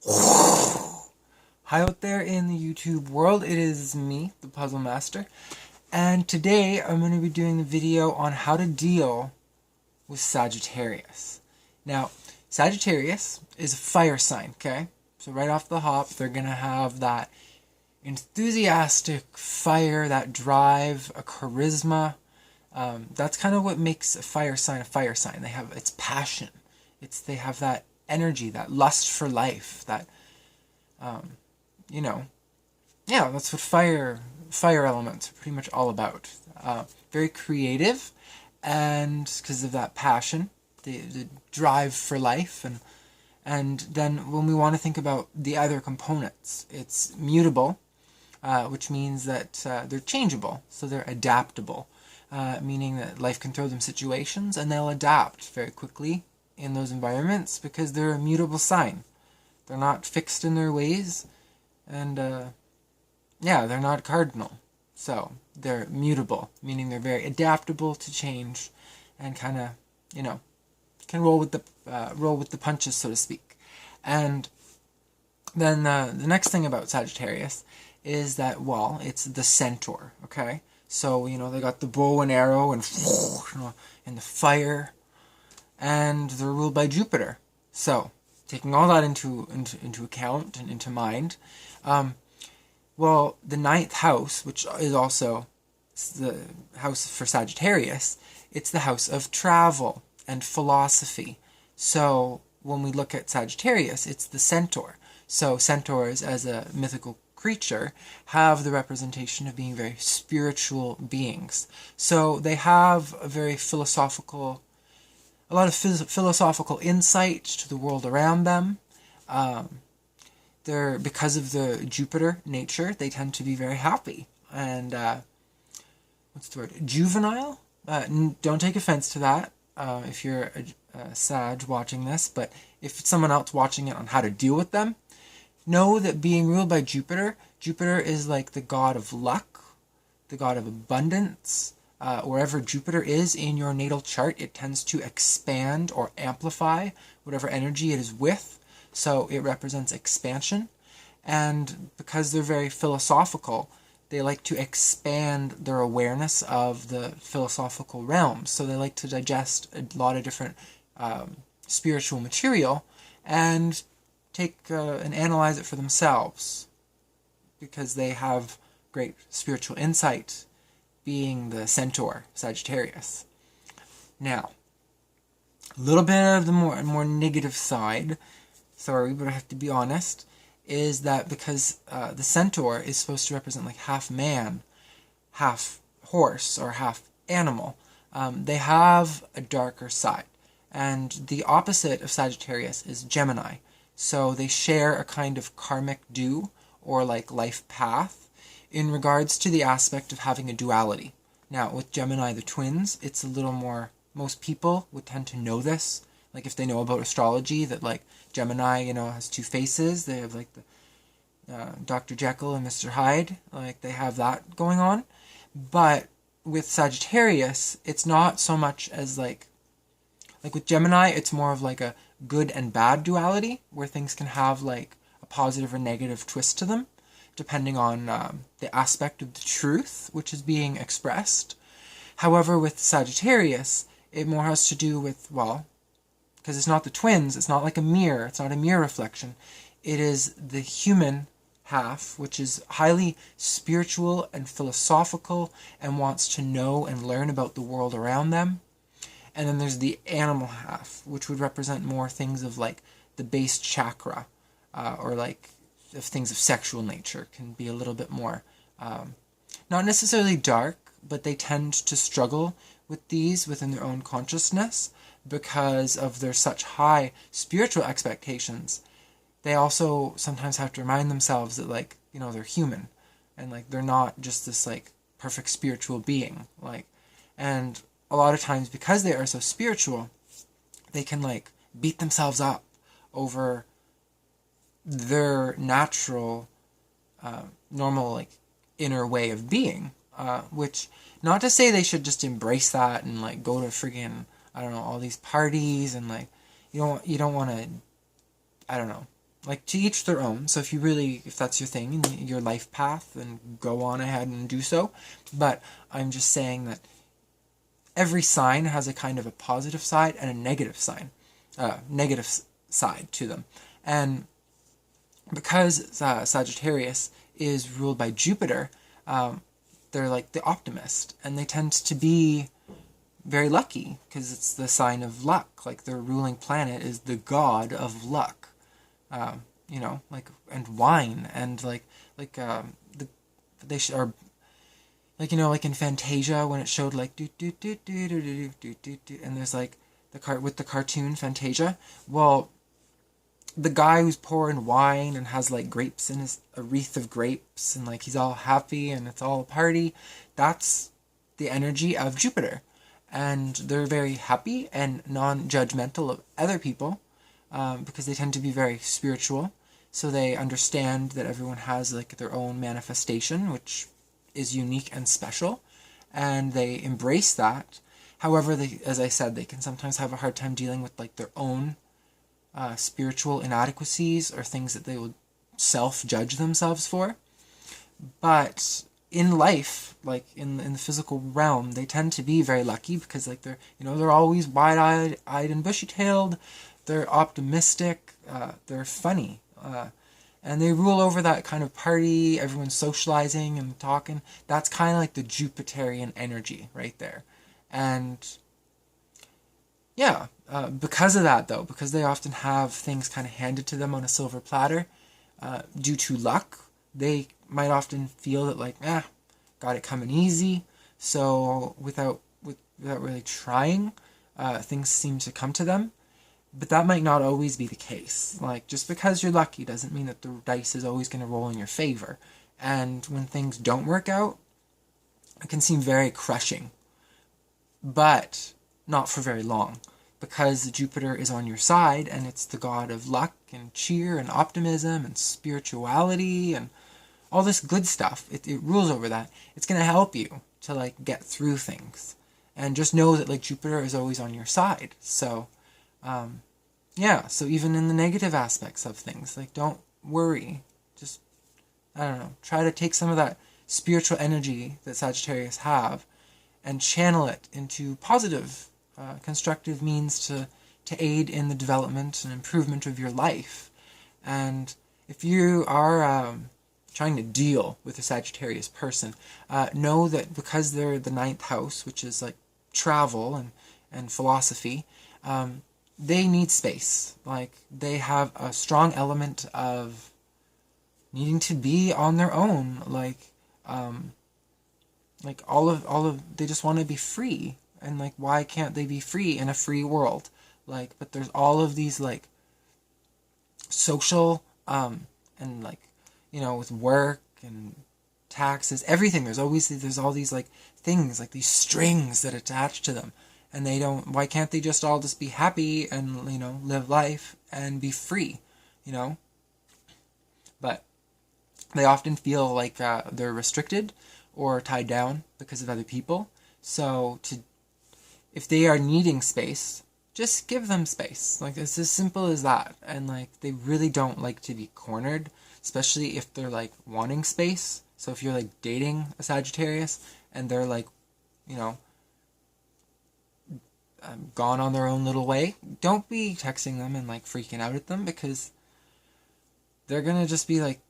Hi out there in the YouTube world, it is me, the Puzzle Master, and today I'm going to be doing a video on how to deal with Sagittarius. Now, Sagittarius is a fire sign, okay? So right off the hop, they're going to have that enthusiastic fire, that drive, a charisma. That's kind of what makes a fire sign. They have its passion. They have that energy, that lust for life, that yeah, that's what fire elements are pretty much all about. Very creative, and because of that passion, the drive for life, and then when we want to think about the other components, it's mutable, which means that they're changeable, so they're adaptable, meaning that life can throw them situations and they'll adapt very quickly in those environments because they're a mutable sign. They're not fixed in their ways, and yeah, they're not cardinal. So they're mutable, meaning they're very adaptable to change, and kind of, can roll with the punches, so to speak. And then the next thing about Sagittarius is that, well, it's the centaur. Okay, so they got the bow and arrow and and the fire, and they're ruled by Jupiter. So taking all that into account and into mind, well, the ninth house, which is also the house for Sagittarius, it's the house of travel and philosophy. So when we look at Sagittarius, it's the centaur. So centaurs, as a mythical creature, have the representation of being very spiritual beings. So they have a lot of philosophical insight to the world around them. Because of the Jupiter nature, they tend to be very happy and what's the word? Juvenile. Don't take offense to that if you're a Sag watching this, but if it's someone else watching it on how to deal with them, know that being ruled by Jupiter is like the god of luck, the god of abundance. Wherever Jupiter is in your natal chart, it tends to expand or amplify whatever energy it is with. So it represents expansion. And because they're very philosophical, they like to expand their awareness of the philosophical realms. So they like to digest a lot of different spiritual material and take and analyze it for themselves, because they have great spiritual insight, being the centaur, Sagittarius. Now, a little bit of the more negative side, sorry, but I have to be honest, is that because the centaur is supposed to represent like half man, half horse, or half animal, they have a darker side. And the opposite of Sagittarius is Gemini. So they share a kind of karmic due, or like life path, in regards to the aspect of having a duality. Now, with Gemini, the twins, it's a little more, most people would tend to know this. Like if they know about astrology, that like Gemini, has two faces. They have like the Dr. Jekyll and Mr. Hyde. Like they have that going on. But with Sagittarius, it's not so much as like with Gemini, it's more of like a good and bad duality, where things can have like a positive or negative twist to them, depending on the aspect of the truth which is being expressed. However, with Sagittarius, it more has to do with, well, because it's not the twins, it's not like a mirror, it's not a mirror reflection. It is the human half, which is highly spiritual and philosophical and wants to know and learn about the world around them. And then there's the animal half, which would represent more things of like the base chakra, or like if things of sexual nature can be a little bit more, not necessarily dark, but they tend to struggle with these within their own consciousness because of their such high spiritual expectations. They also sometimes have to remind themselves that they're human, and like they're not just this like perfect spiritual being. And a lot of times, because they are so spiritual, they can like beat themselves up over their natural, normal, like inner way of being, which, not to say they should just embrace that and like go to all these parties, and like you don't want to, I don't know, like, to each their own. So if that's your thing and your life path, then go on ahead and do so. But I'm just saying that every sign has a kind of a positive side and a negative side to them. And because Sagittarius is ruled by Jupiter, they're like the optimist, and they tend to be very lucky because it's the sign of luck. Like, their ruling planet is the god of luck, like, and wine, and are like, like in Fantasia when it showed like do do do do do do do do do, and there's like with the cartoon Fantasia. Well, the guy who's pouring wine and has like grapes in a wreath of grapes, and like he's all happy and it's all a party, that's the energy of Jupiter. And they're very happy and non-judgmental of other people, because they tend to be very spiritual. So they understand that everyone has like their own manifestation, which is unique and special, and they embrace that. However, as I said, they can sometimes have a hard time dealing with like their own spiritual inadequacies or things that they will self-judge themselves for. But in life, like in the physical realm, they tend to be very lucky because like they're always wide-eyed and bushy-tailed. They're optimistic. They're funny. And they rule over that kind of party, everyone's socializing and talking. That's kind of like the Jupiterian energy right there. And yeah, because of that though, because they often have things kind of handed to them on a silver platter, due to luck, they might often feel that like, got it coming easy. So without really trying, things seem to come to them. But that might not always be the case. Like, just because you're lucky doesn't mean that the dice is always going to roll in your favor. And when things don't work out, it can seem very crushing. But not for very long. Because Jupiter is on your side, and it's the god of luck and cheer and optimism and spirituality and all this good stuff. It rules over that. It's going to help you to, like, get through things. And just know that, like, Jupiter is always on your side. So so even in the negative aspects of things, like, don't worry. Just, I don't know, try to take some of that spiritual energy that Sagittarius have and channel it into positive, constructive means to aid in the development and improvement of your life. And if you are trying to deal with a Sagittarius person, know that because they're the ninth house, which is like travel and philosophy, they need space. Like, they have a strong element of needing to be on their own. Like all of they just want to be free. And like, why can't they be free in a free world? Like, but there's all of these like social and like, with work and taxes, everything. There's all these like things, like these strings that attach to them. And why can't they just all just be happy and, live life and be free, But they often feel like they're restricted or tied down because of other people. So if they are needing space, just give them space. Like, it's as simple as that. And like, they really don't like to be cornered, especially if they're like wanting space. So if you're like dating a Sagittarius and they're like, gone on their own little way, don't be texting them and like freaking out at them, because they're gonna just be like,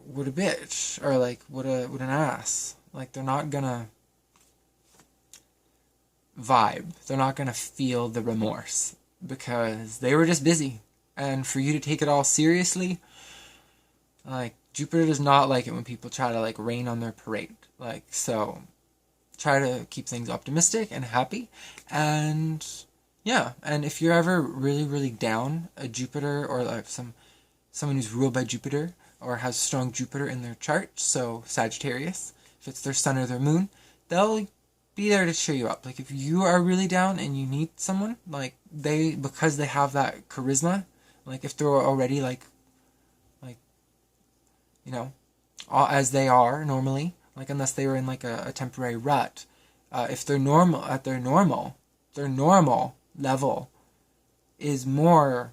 what a bitch, or like, what an ass. Like, they're not gonna vibe. They're not gonna feel the remorse because they were just busy. And for you to take it all seriously, like, Jupiter does not like it when people try to like rain on their parade. Like, so try to keep things optimistic and happy. And and if you're ever really, really down, a Jupiter or like someone who's ruled by Jupiter or has strong Jupiter in their chart, so Sagittarius, if it's their sun or their moon, they'll be there to cheer you up. Like, if you are really down and you need someone, like, because they have that charisma, like, if they're already like as they are normally, like, unless they were in like a temporary rut, if they're normal at their normal level is more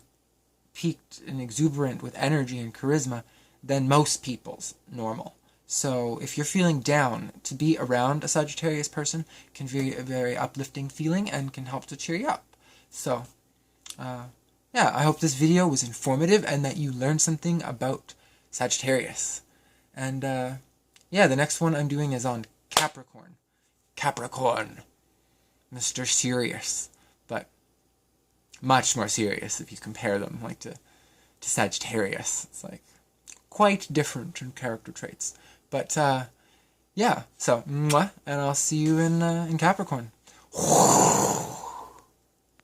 peaked and exuberant with energy and charisma than most people's normal. So if you're feeling down, to be around a Sagittarius person can be a very uplifting feeling and can help to cheer you up. So, yeah, I hope this video was informative and that you learned something about Sagittarius. And, yeah, the next one I'm doing is on Capricorn. Capricorn. Mr. Serious. But much more serious if you compare them, like, to Sagittarius. It's, like, quite different in character traits. But, yeah, so, mwah, and I'll see you in Capricorn.